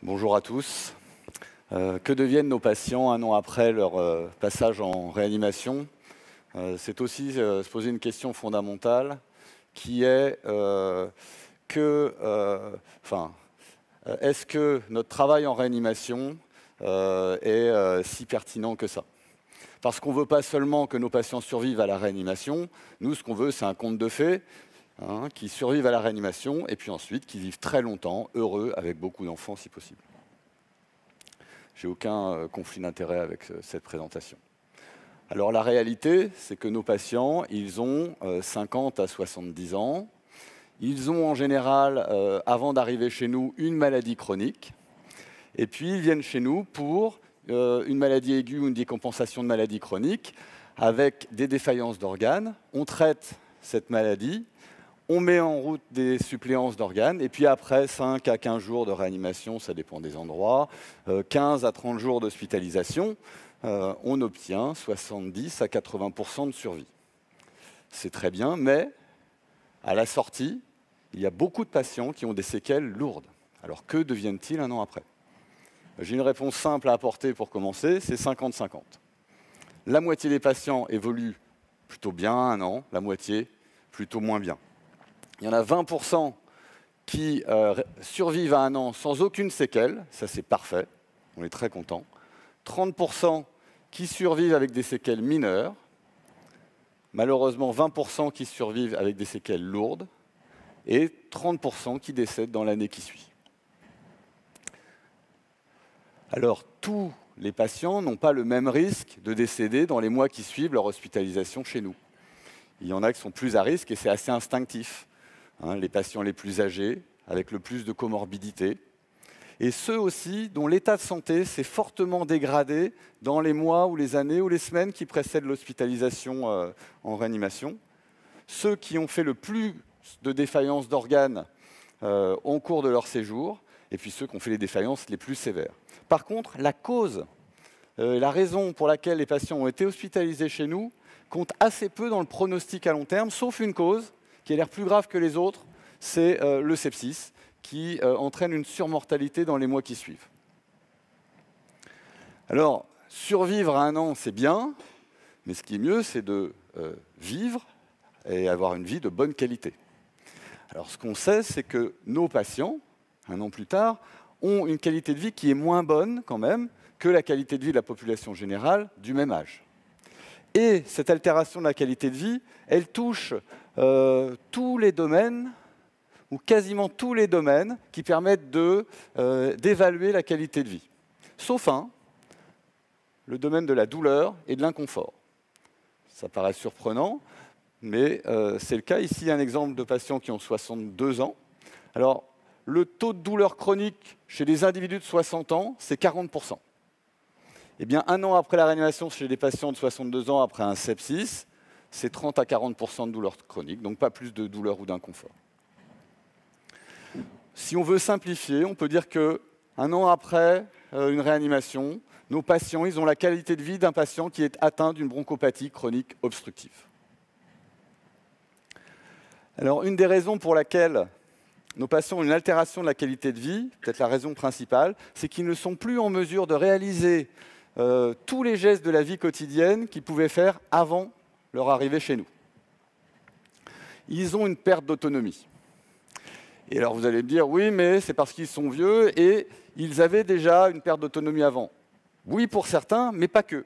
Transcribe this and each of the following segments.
Bonjour à tous. Que deviennent nos patients un an après leur passage en réanimation? C'est aussi se poser une question fondamentale qui est est-ce que notre travail en réanimation est si pertinent que ça? Parce qu'on ne veut pas seulement que nos patients survivent à la réanimation. Nous, ce qu'on veut, c'est un conte de fées, qui survivent à la réanimation et puis ensuite qui vivent très longtemps, heureux, avec beaucoup d'enfants si possible. J'ai aucun conflit d'intérêt avec cette présentation. Alors la réalité, c'est que nos patients, ils ont 50 à 70 ans. Ils ont en général, avant d'arriver chez nous, une maladie chronique. Et puis ils viennent chez nous pour une maladie aiguë ou une décompensation de maladie chronique avec des défaillances d'organes. On traite cette maladie. On met en route des suppléances d'organes, et puis après 5 à 15 jours de réanimation, ça dépend des endroits, 15 à 30 jours d'hospitalisation, on obtient 70 à 80% de survie. C'est très bien, mais à la sortie, il y a beaucoup de patients qui ont des séquelles lourdes. Alors que deviennent-ils un an après? J'ai une réponse simple à apporter pour commencer, c'est 50-50. La moitié des patients évoluent plutôt bien un an, la moitié plutôt moins bien. Il y en a 20% qui survivent à un an sans aucune séquelle, ça c'est parfait, on est très content. 30% qui survivent avec des séquelles mineures, malheureusement 20% qui survivent avec des séquelles lourdes, et 30% qui décèdent dans l'année qui suit. Alors tous les patients n'ont pas le même risque de décéder dans les mois qui suivent leur hospitalisation chez nous. Il y en a qui sont plus à risque et c'est assez instinctif. Les patients les plus âgés, avec le plus de comorbidité, et ceux aussi dont l'état de santé s'est fortement dégradé dans les mois ou les années ou les semaines qui précèdent l'hospitalisation en réanimation, ceux qui ont fait le plus de défaillances d'organes au cours de leur séjour, et puis ceux qui ont fait les défaillances les plus sévères. Par contre, la cause, la raison pour laquelle les patients ont été hospitalisés chez nous compte assez peu dans le pronostic à long terme, sauf une cause qui a l'air plus grave que les autres, c'est le sepsis, qui entraîne une surmortalité dans les mois qui suivent. Alors, survivre à un an, c'est bien, mais ce qui est mieux, c'est de vivre et avoir une vie de bonne qualité. Alors, ce qu'on sait, c'est que nos patients, un an plus tard, ont une qualité de vie qui est moins bonne, quand même, que la qualité de vie de la population générale du même âge. Et cette altération de la qualité de vie, elle touche tous les domaines, ou quasiment tous les domaines, qui permettent d'évaluer la qualité de vie. Sauf un, le domaine de la douleur et de l'inconfort. Ça paraît surprenant, mais c'est le cas. Ici, un exemple de patients qui ont 62 ans. Alors, le taux de douleur chronique chez les individus de 60 ans, c'est 40%. Eh bien, un an après la réanimation chez les patients de 62 ans après un sepsis, c'est 30 à 40% de douleur chronique, donc pas plus de douleur ou d'inconfort. Si on veut simplifier, on peut dire qu'un an après une réanimation, nos patients, ils ont la qualité de vie d'un patient qui est atteint d'une bronchopathie chronique obstructive. Alors, une des raisons pour laquelle nos patients ont une altération de la qualité de vie, peut-être la raison principale, c'est qu'ils ne sont plus en mesure de réaliser tous les gestes de la vie quotidienne qu'ils pouvaient faire avant leur arrivée chez nous. Ils ont une perte d'autonomie. Et alors vous allez me dire, oui, mais c'est parce qu'ils sont vieux et ils avaient déjà une perte d'autonomie avant. Oui, pour certains, mais pas que.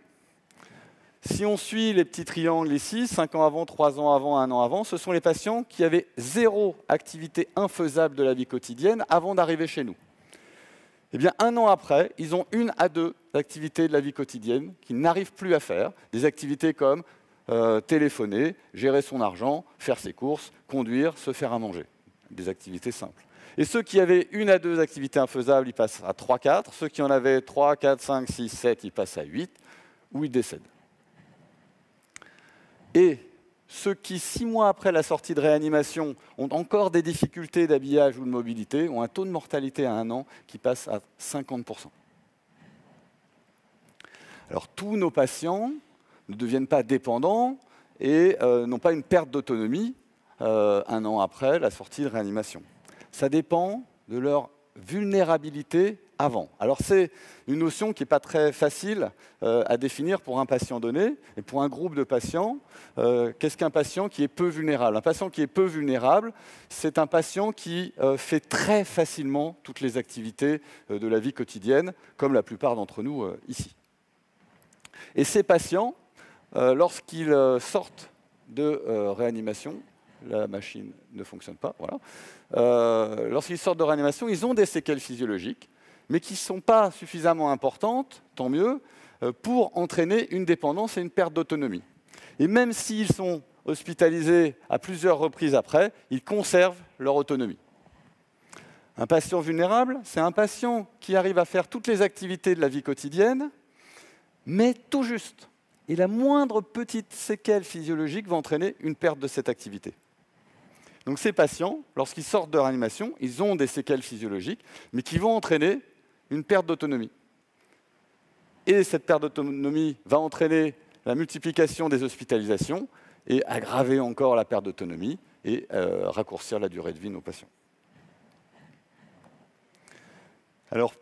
Si on suit les petits triangles ici, 5 ans avant, 3 ans avant, 1 an avant, ce sont les patients qui avaient 0 activité infaisable de la vie quotidienne avant d'arriver chez nous. Eh bien, 1 an après, ils ont 1 à 2 activités de la vie quotidienne qu'ils n'arrivent plus à faire. Des activités comme téléphoner, gérer son argent, faire ses courses, conduire, se faire à manger. Des activités simples. Et ceux qui avaient 1 à 2 activités infaisables, ils passent à 3-4. Ceux qui en avaient 3, 4, 5, 6, 7, ils passent à 8, ou ils décèdent. Et ceux qui, 6 mois après la sortie de réanimation, ont encore des difficultés d'habillage ou de mobilité, ont un taux de mortalité à 1 an qui passe à 50%. Alors tous nos patients ne deviennent pas dépendants et n'ont pas une perte d'autonomie 1 an après la sortie de réanimation. Ça dépend de leur vulnérabilité avant. Alors c'est une notion qui n'est pas très facile à définir pour un patient donné. Et pour un groupe de patients, qu'est-ce qu'un patient qui est peu vulnérable? Un patient qui est peu vulnérable, c'est un patient qui fait très facilement toutes les activités de la vie quotidienne, comme la plupart d'entre nous ici. Et ces patients, lorsqu'ils sortent de réanimation, la machine ne fonctionne pas, voilà. Lorsqu'ils sortent de réanimation, ils ont des séquelles physiologiques, mais qui ne sont pas suffisamment importantes, tant mieux, pour entraîner une dépendance et une perte d'autonomie. Et même s'ils sont hospitalisés à plusieurs reprises après, ils conservent leur autonomie. Un patient vulnérable, c'est un patient qui arrive à faire toutes les activités de la vie quotidienne, mais tout juste. Et la moindre petite séquelle physiologique va entraîner une perte de cette activité. Donc ces patients, lorsqu'ils sortent de réanimation, ils ont des séquelles physiologiques, mais qui vont entraîner une perte d'autonomie. Et cette perte d'autonomie va entraîner la multiplication des hospitalisations et aggraver encore la perte d'autonomie et raccourcir la durée de vie de nos patients. Alors,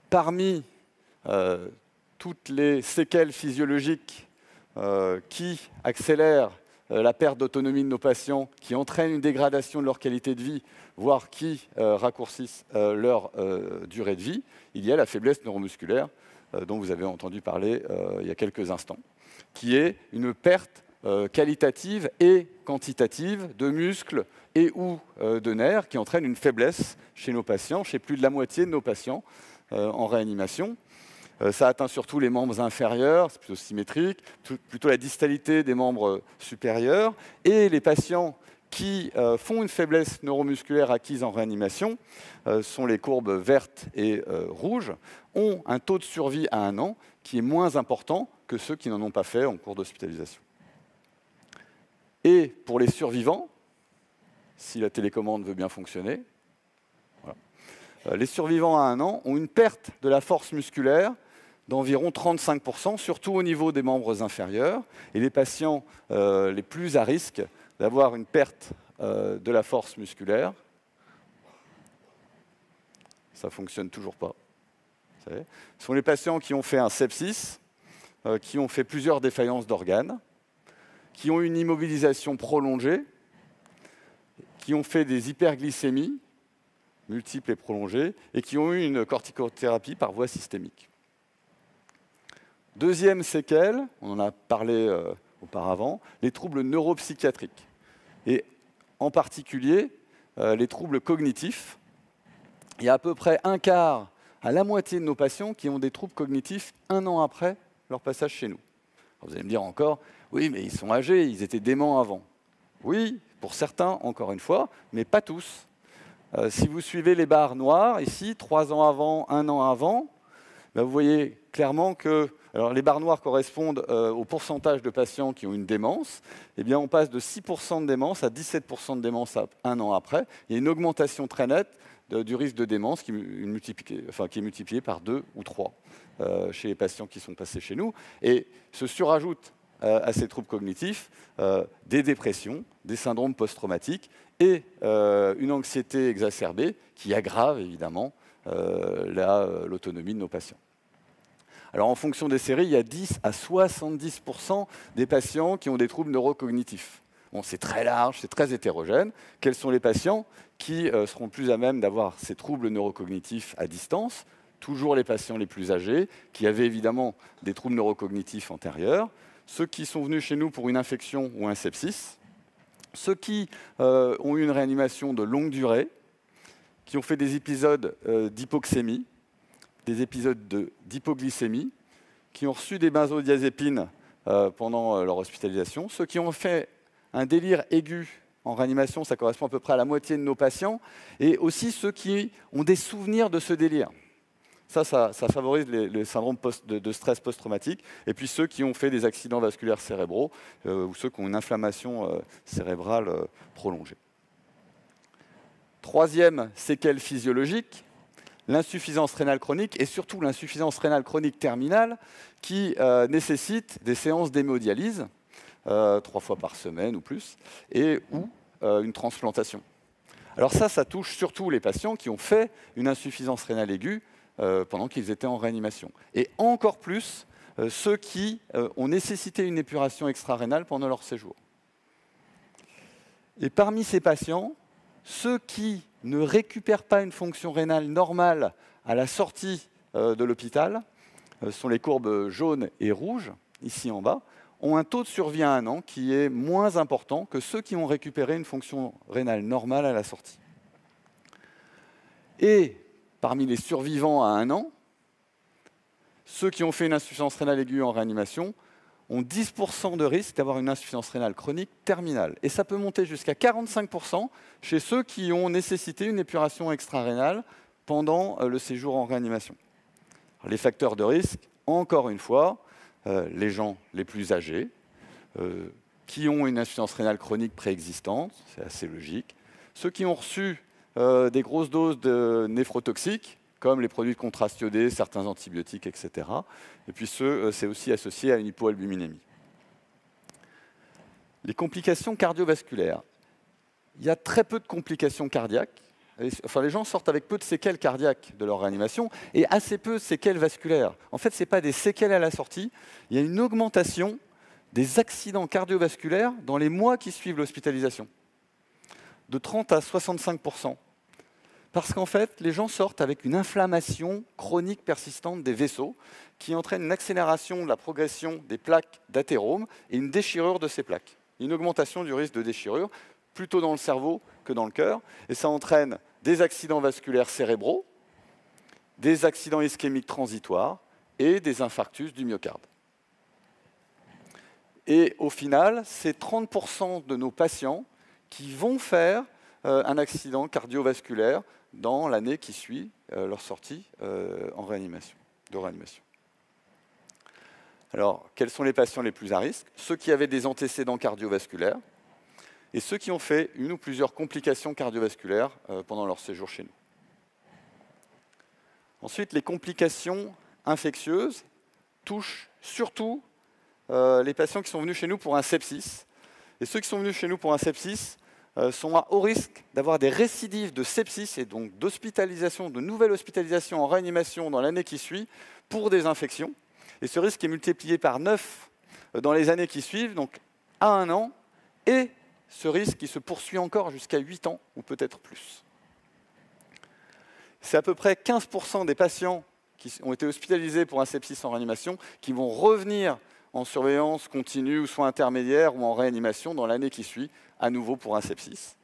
parmi toutes les séquelles physiologiques qui accélèrent la perte d'autonomie de nos patients, qui entraînent une dégradation de leur qualité de vie, voire qui raccourcissent leur durée de vie, il y a la faiblesse neuromusculaire dont vous avez entendu parler il y a quelques instants, qui est une perte qualitative et quantitative de muscles et ou de nerfs qui entraîne une faiblesse chez nos patients, chez plus de la moitié de nos patients en réanimation. Ça atteint surtout les membres inférieurs, c'est plutôt symétrique, plutôt la distalité des membres supérieurs. Et les patients qui font une faiblesse neuromusculaire acquise en réanimation, sont les courbes vertes et rouges, ont un taux de survie à 1 an qui est moins important que ceux qui n'en ont pas fait en cours d'hospitalisation. Et pour les survivants, si la télécommande veut bien fonctionner, voilà, les survivants à 1 an ont une perte de la force musculaire d'environ 35%, surtout au niveau des membres inférieurs. Et les patients les plus à risque d'avoir une perte de la force musculaire, ça ne fonctionne toujours pas. Vous savez, ce sont les patients qui ont fait un sepsis, qui ont fait plusieurs défaillances d'organes, qui ont une immobilisation prolongée, qui ont fait des hyperglycémies multiples et prolongées, et qui ont eu une corticothérapie par voie systémique. Deuxième séquelle, on en a parlé auparavant, les troubles neuropsychiatriques. Et en particulier, les troubles cognitifs. Il y a à peu près un quart à la moitié de nos patients qui ont des troubles cognitifs 1 an après leur passage chez nous. Alors vous allez me dire encore, oui, mais ils sont âgés, ils étaient déments avant. Oui, pour certains, encore une fois, mais pas tous. Si vous suivez les barres noires, ici, 3 ans avant, 1 an avant, ben vous voyez clairement que alors les barres noires correspondent au pourcentage de patients qui ont une démence. Eh bien, on passe de 6% de démence à 17% de démence 1 an après. Il y a une augmentation très nette du risque de démence qui est multiplié par 2 ou 3 chez les patients qui sont passés chez nous. Et se surajoutent à ces troubles cognitifs des dépressions, des syndromes post-traumatiques et une anxiété exacerbée qui aggrave évidemment l'autonomie de nos patients. Alors en fonction des séries, il y a 10 à 70% des patients qui ont des troubles neurocognitifs. Bon, c'est très large, c'est très hétérogène. Quels sont les patients qui seront plus à même d'avoir ces troubles neurocognitifs à distance? Toujours les patients les plus âgés, qui avaient évidemment des troubles neurocognitifs antérieurs, ceux qui sont venus chez nous pour une infection ou un sepsis, ceux qui ont eu une réanimation de longue durée, qui ont fait des épisodes d'hypoxémie, des épisodes d'hypoglycémie, qui ont reçu des benzodiazépines pendant leur hospitalisation, ceux qui ont fait un délire aigu en réanimation, ça correspond à peu près à la moitié de nos patients, et aussi ceux qui ont des souvenirs de ce délire. Ça favorise les syndromes de stress post-traumatique, et puis ceux qui ont fait des accidents vasculaires cérébraux, ou ceux qui ont une inflammation cérébrale prolongée. Troisième séquelle physiologique, l'insuffisance rénale chronique, et surtout l'insuffisance rénale chronique terminale, qui nécessite des séances d'hémodialyse, 3 fois par semaine ou plus, ou une transplantation. Alors ça touche surtout les patients qui ont fait une insuffisance rénale aiguë pendant qu'ils étaient en réanimation. Et encore plus, ceux qui ont nécessité une épuration extra-rénale pendant leur séjour. Et parmi ces patients, ceux qui ne récupèrent pas une fonction rénale normale à la sortie de l'hôpital, sont les courbes jaunes et rouges, ici en bas, ont un taux de survie à 1 an qui est moins important que ceux qui ont récupéré une fonction rénale normale à la sortie. Et parmi les survivants à 1 an, ceux qui ont fait une insuffisance rénale aiguë en réanimation ont 10% de risque d'avoir une insuffisance rénale chronique terminale. Et ça peut monter jusqu'à 45% chez ceux qui ont nécessité une épuration extra-rénale pendant le séjour en réanimation. Alors, les facteurs de risque, encore une fois, les gens les plus âgés, qui ont une insuffisance rénale chronique préexistante, c'est assez logique, ceux qui ont reçu des grosses doses de néphrotoxiques, comme les produits de contraste iodé, certains antibiotiques, etc. Et puis c'est aussi associé à une hypoalbuminémie. Les complications cardiovasculaires. Il y a très peu de complications cardiaques. Enfin, les gens sortent avec peu de séquelles cardiaques de leur réanimation et assez peu de séquelles vasculaires. En fait, ce n'est pas des séquelles à la sortie. Il y a une augmentation des accidents cardiovasculaires dans les mois qui suivent l'hospitalisation, de 30 à 65%. Parce qu'en fait, les gens sortent avec une inflammation chronique persistante des vaisseaux qui entraîne une accélération de la progression des plaques d'athérome et une déchirure de ces plaques. Une augmentation du risque de déchirure, plutôt dans le cerveau que dans le cœur. Et ça entraîne des accidents vasculaires cérébraux, des accidents ischémiques transitoires et des infarctus du myocarde. Et au final, c'est 30% de nos patients qui vont faire un accident cardiovasculaire dans l'année qui suit leur sortie de réanimation. Alors, quels sont les patients les plus à risque? Ceux qui avaient des antécédents cardiovasculaires et ceux qui ont fait une ou plusieurs complications cardiovasculaires pendant leur séjour chez nous. Ensuite, les complications infectieuses touchent surtout les patients qui sont venus chez nous pour un sepsis. Et ceux qui sont venus chez nous pour un sepsis sont à haut risque d'avoir des récidives de sepsis et donc d'hospitalisation, de nouvelles hospitalisations en réanimation dans l'année qui suit pour des infections. Et ce risque est multiplié par 9 dans les années qui suivent, donc à 1 an, et ce risque qui se poursuit encore jusqu'à 8 ans ou peut-être plus. C'est à peu près 15% des patients qui ont été hospitalisés pour un sepsis en réanimation qui vont revenir en surveillance continue ou soins intermédiaires ou en réanimation dans l'année qui suit, à nouveau pour un sepsis.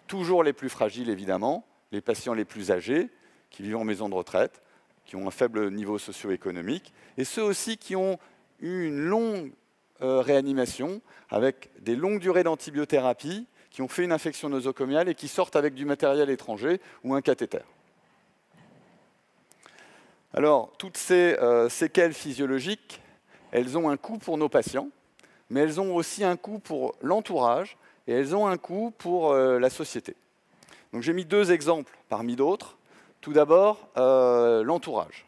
Toujours les plus fragiles, évidemment, les patients les plus âgés, qui vivent en maison de retraite, qui ont un faible niveau socio-économique, et ceux aussi qui ont eu une longue réanimation, avec des longues durées d'antibiothérapie, qui ont fait une infection nosocomiale et qui sortent avec du matériel étranger ou un cathéter. Alors, toutes ces séquelles physiologiques, elles ont un coût pour nos patients, mais elles ont aussi un coût pour l'entourage et elles ont un coût pour la société. Donc j'ai mis 2 exemples parmi d'autres. Tout d'abord, l'entourage.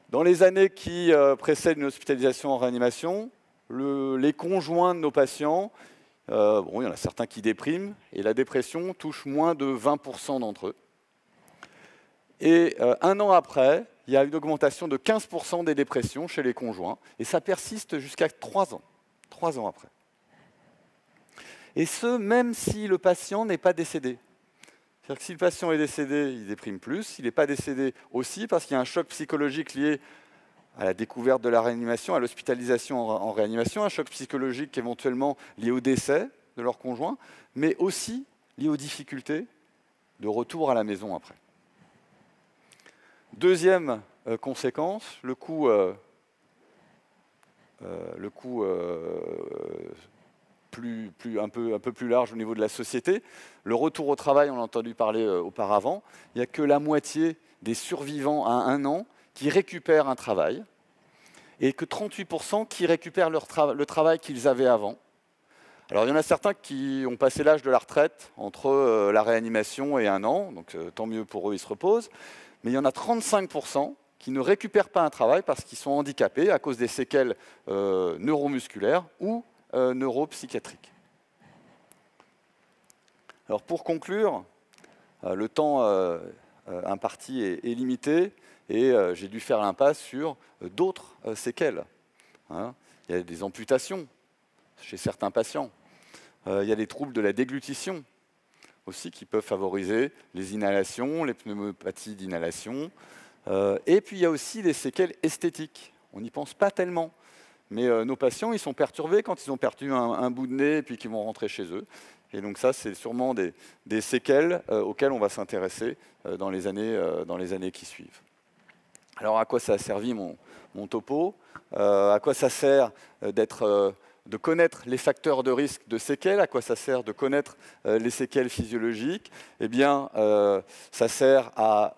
Dans les années qui précèdent une hospitalisation en réanimation, les conjoints de nos patients, il y en a certains qui dépriment, et la dépression touche moins de 20% d'entre eux. Et 1 an après, il y a une augmentation de 15% des dépressions chez les conjoints, et ça persiste jusqu'à 3 ans. 3 ans après. Et ce, même si le patient n'est pas décédé. C'est-à-dire que si le patient est décédé, il déprime plus. S'il n'est pas décédé aussi, parce qu'il y a un choc psychologique lié à la découverte de la réanimation, à l'hospitalisation en réanimation, un choc psychologique éventuellement lié au décès de leur conjoint, mais aussi lié aux difficultés de retour à la maison après. Deuxième conséquence, le coût un peu plus large au niveau de la société. Le retour au travail, on a entendu parler auparavant, il n'y a que la moitié des survivants à 1 an qui récupèrent un travail, et que 38% qui récupèrent le travail qu'ils avaient avant. Alors il y en a certains qui ont passé l'âge de la retraite entre la réanimation et 1 an, donc tant mieux pour eux, ils se reposent. Mais il y en a 35% qui ne récupèrent pas un travail parce qu'ils sont handicapés à cause des séquelles neuromusculaires ou neuropsychiatriques. Alors pour conclure, le temps imparti est limité, et j'ai dû faire l'impasse sur d'autres séquelles. Hein. Il y a des amputations chez certains patients. Il y a des troubles de la déglutition aussi qui peuvent favoriser les inhalations, les pneumopathies d'inhalation. Et puis il y a aussi des séquelles esthétiques. On n'y pense pas tellement. Mais nos patients, ils sont perturbés quand ils ont perdu un bout de nez et puis qu'ils vont rentrer chez eux. Et donc ça, c'est sûrement des séquelles auxquelles on va s'intéresser dans les années qui suivent. Alors à quoi ça a servi mon topo? À quoi ça sert de connaître les facteurs de risque de séquelles? À quoi ça sert de connaître les séquelles physiologiques? Eh bien, ça sert à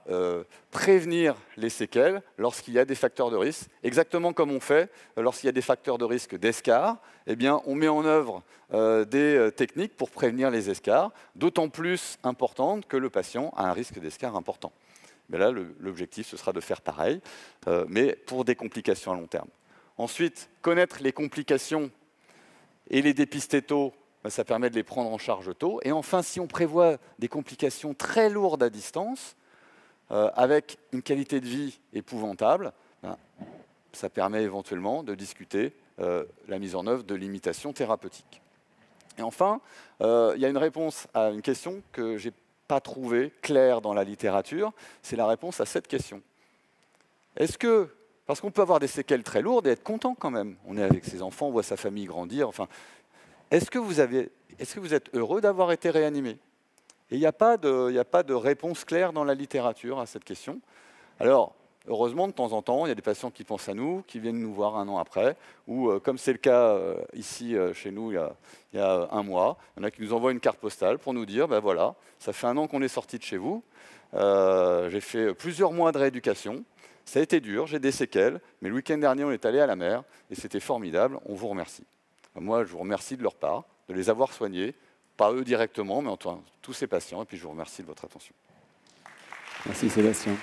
prévenir les séquelles lorsqu'il y a des facteurs de risque. Exactement comme on fait lorsqu'il y a des facteurs de risque d'escarres, eh bien, on met en œuvre des techniques pour prévenir les escarres, d'autant plus importantes que le patient a un risque d'escarre important. Mais là, l'objectif, ce sera de faire pareil, mais pour des complications à long terme. Ensuite, connaître les complications et les dépister tôt, ça permet de les prendre en charge tôt. Et enfin, si on prévoit des complications très lourdes à distance, avec une qualité de vie épouvantable, ça permet éventuellement de discuter la mise en œuvre de limitations thérapeutiques. Et enfin, il y a une réponse à une question que je n'ai pas trouvée claire dans la littérature, c'est la réponse à cette question. Est-ce que, parce qu'on peut avoir des séquelles très lourdes et être content quand même, on est avec ses enfants, on voit sa famille grandir, enfin, est-ce que vous êtes heureux d'avoir été réanimé? Et il n'y a pas de réponse claire dans la littérature à cette question. Alors, heureusement, de temps en temps, il y a des patients qui pensent à nous, qui viennent nous voir un an après, ou comme c'est le cas ici chez nous il y a un mois, il y en a qui nous envoient une carte postale pour nous dire, ben voilà, ça fait un an qu'on est sorti de chez vous, j'ai fait plusieurs mois de rééducation, ça a été dur, j'ai des séquelles, mais le week-end dernier, on est allé à la mer, et c'était formidable, on vous remercie. Moi, je vous remercie de leur part, de les avoir soignés, pas eux directement, mais en tous ces patients, et puis je vous remercie de votre attention. Merci Sébastien.